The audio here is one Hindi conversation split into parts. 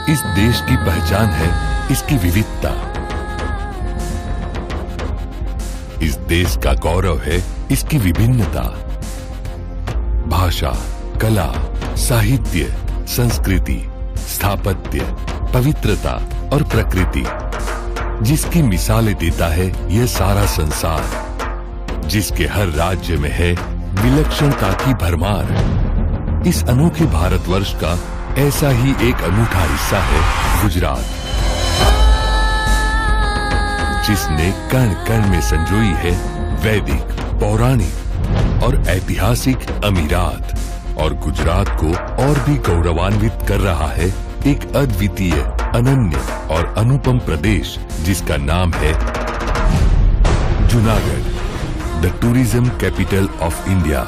इस देश की पहचान है इसकी विविधता। इस देश का गौरव है इसकी विभिन्नता। भाषा, कला, साहित्य, संस्कृति, स्थापत्य, पवित्रता और प्रकृति, जिसकी मिसालें देता है यह सारा संसार, जिसके हर राज्य में है विलक्षणता की भरमार। इस अनोखे भारतवर्ष का ऐसा ही एक अनूठा हिस्सा है गुजरात, जिसने कण कण में संजोई है वैदिक, पौराणिक और ऐतिहासिक अमीरात, और गुजरात को और भी गौरवान्वित कर रहा है एक अद्वितीय, अनन्य और अनुपम प्रदेश जिसका नाम है Junagadh, the tourism capital of India.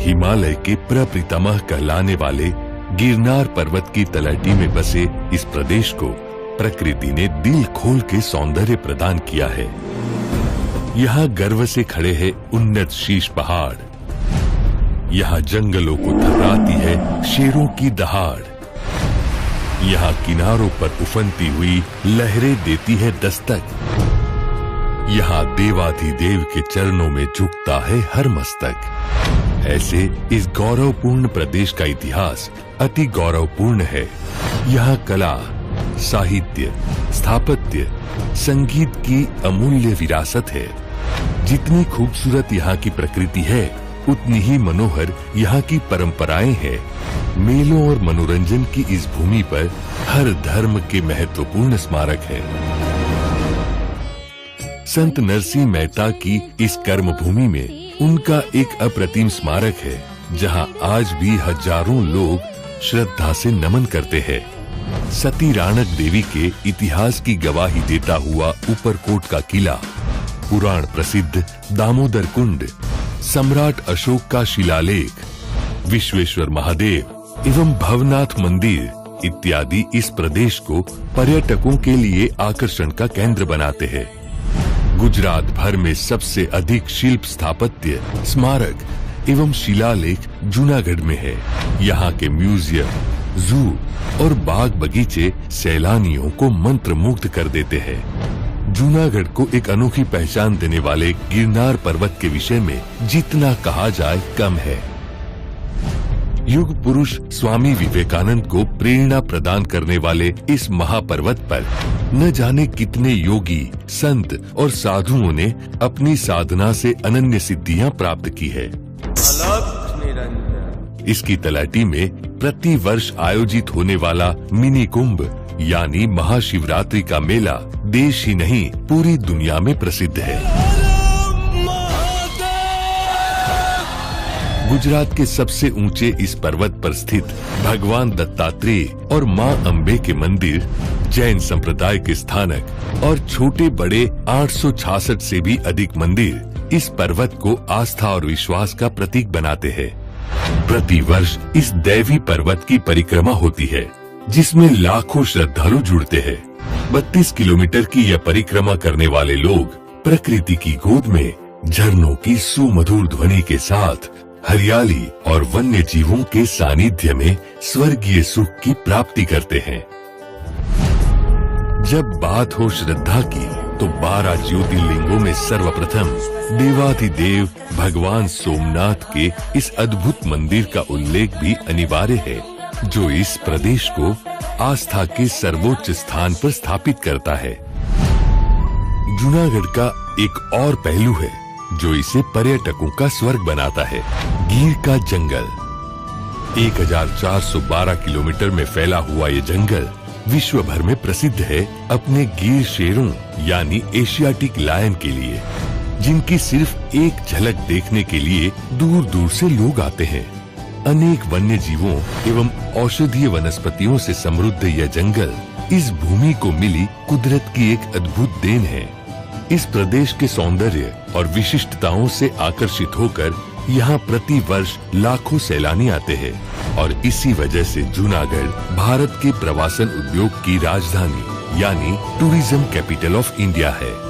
Himalaya के प्रपितामह कहलाने वाले गिरनार पर्वत की तलहटी में बसे इस प्रदेश को प्रकृति ने दिल खोल के सौंदर्य प्रदान किया है। यहाँ गर्व से खड़े हैं उन्नत शीश पहाड़, यहाँ जंगलों को थर्राती है शेरों की दहाड़, यहाँ किनारों पर उफनती हुई लहरें देती है दस्तक, यहाँ देवाधिदेव के चरणों में झुकता है हर मस्तक। ऐसे इस गौरवपूर्ण प्रदेश का इतिहास अति गौरवपूर्ण है। यहाँ कला, साहित्य, स्थापत्य, संगीत की अमूल्य विरासत है। जितनी खूबसूरत यहाँ की प्रकृति है, उतनी ही मनोहर यहाँ की परंपराएं हैं। मेलों और मनोरंजन की इस भूमि पर हर धर्म के महत्वपूर्ण स्मारक हैं। संत नरसिंह मेहता की इस कर्म भूमि में उनका एक अप्रतिम स्मारक है, जहां आज भी हजारों लोग श्रद्धा से नमन करते हैं। सती राणक देवी के इतिहास की गवाही देता हुआ ऊपरकोट का किला, पुराण प्रसिद्ध दामोदर कुंड, सम्राट अशोक का शिलालेख, विश्वेश्वर महादेव एवं भवनाथ मंदिर इत्यादि इस प्रदेश को पर्यटकों के लिए आकर्षण का केंद्र बनाते हैं। गुजरात भर में सबसे अधिक शिल्प स्थापत्य, स्मारक एवं शिलालेख जूनागढ़ में है। यहाँ के म्यूजियम, जू और बाग बगीचे सैलानियों को मंत्रमुग्ध कर देते हैं। जूनागढ़ को एक अनोखी पहचान देने वाले गिरनार पर्वत के विषय में जितना कहा जाए कम है। युग पुरुष स्वामी विवेकानंद को प्रेरणा प्रदान करने वाले इस महापर्वत पर न जाने कितने योगी, संत और साधुओं ने अपनी साधना से अनन्य सिद्धियां प्राप्त की है। इसकी तलहटी में प्रति वर्ष आयोजित होने वाला मिनी कुंभ यानी महाशिवरात्रि का मेला देश ही नहीं पूरी दुनिया में प्रसिद्ध है। गुजरात के सबसे ऊंचे इस पर्वत पर स्थित भगवान दत्तात्रेय और मां अम्बे के मंदिर, जैन संप्रदाय के स्थानक और छोटे बड़े 866 से भी अधिक मंदिर इस पर्वत को आस्था और विश्वास का प्रतीक बनाते हैं। प्रति वर्ष इस दैवी पर्वत की परिक्रमा होती है, जिसमें लाखों श्रद्धालु जुड़ते हैं। 32 किलोमीटर की यह परिक्रमा करने वाले लोग प्रकृति की गोद में झरनों की सुमधुर ध्वनि के साथ हरियाली और वन्य जीवों के सानिध्य में स्वर्गीय सुख की प्राप्ति करते हैं। जब बात हो श्रद्धा की, तो 12 ज्योतिर्लिंगों में सर्वप्रथम देवाधिदेव भगवान सोमनाथ के इस अद्भुत मंदिर का उल्लेख भी अनिवार्य है, जो इस प्रदेश को आस्था के सर्वोच्च स्थान पर स्थापित करता है। जूनागढ़ का एक और पहलू है जो इसे पर्यटकों का स्वर्ग बनाता है, गिर का जंगल। 1412 किलोमीटर में फैला हुआ ये जंगल विश्व भर में प्रसिद्ध है अपने गिर शेरों यानी एशियाटिक लायन के लिए, जिनकी सिर्फ एक झलक देखने के लिए दूर दूर से लोग आते हैं। अनेक वन्य जीवों एवं औषधीय वनस्पतियों से समृद्ध यह जंगल इस भूमि को मिली कुदरत की एक अद्भुत देन है। इस प्रदेश के सौंदर्य और विशिष्टताओं से आकर्षित होकर यहाँ प्रति वर्ष लाखों सैलानी आते हैं और इसी वजह से जूनागढ़ भारत के प्रवासन उद्योग की राजधानी यानी टूरिज्म कैपिटल ऑफ इंडिया है।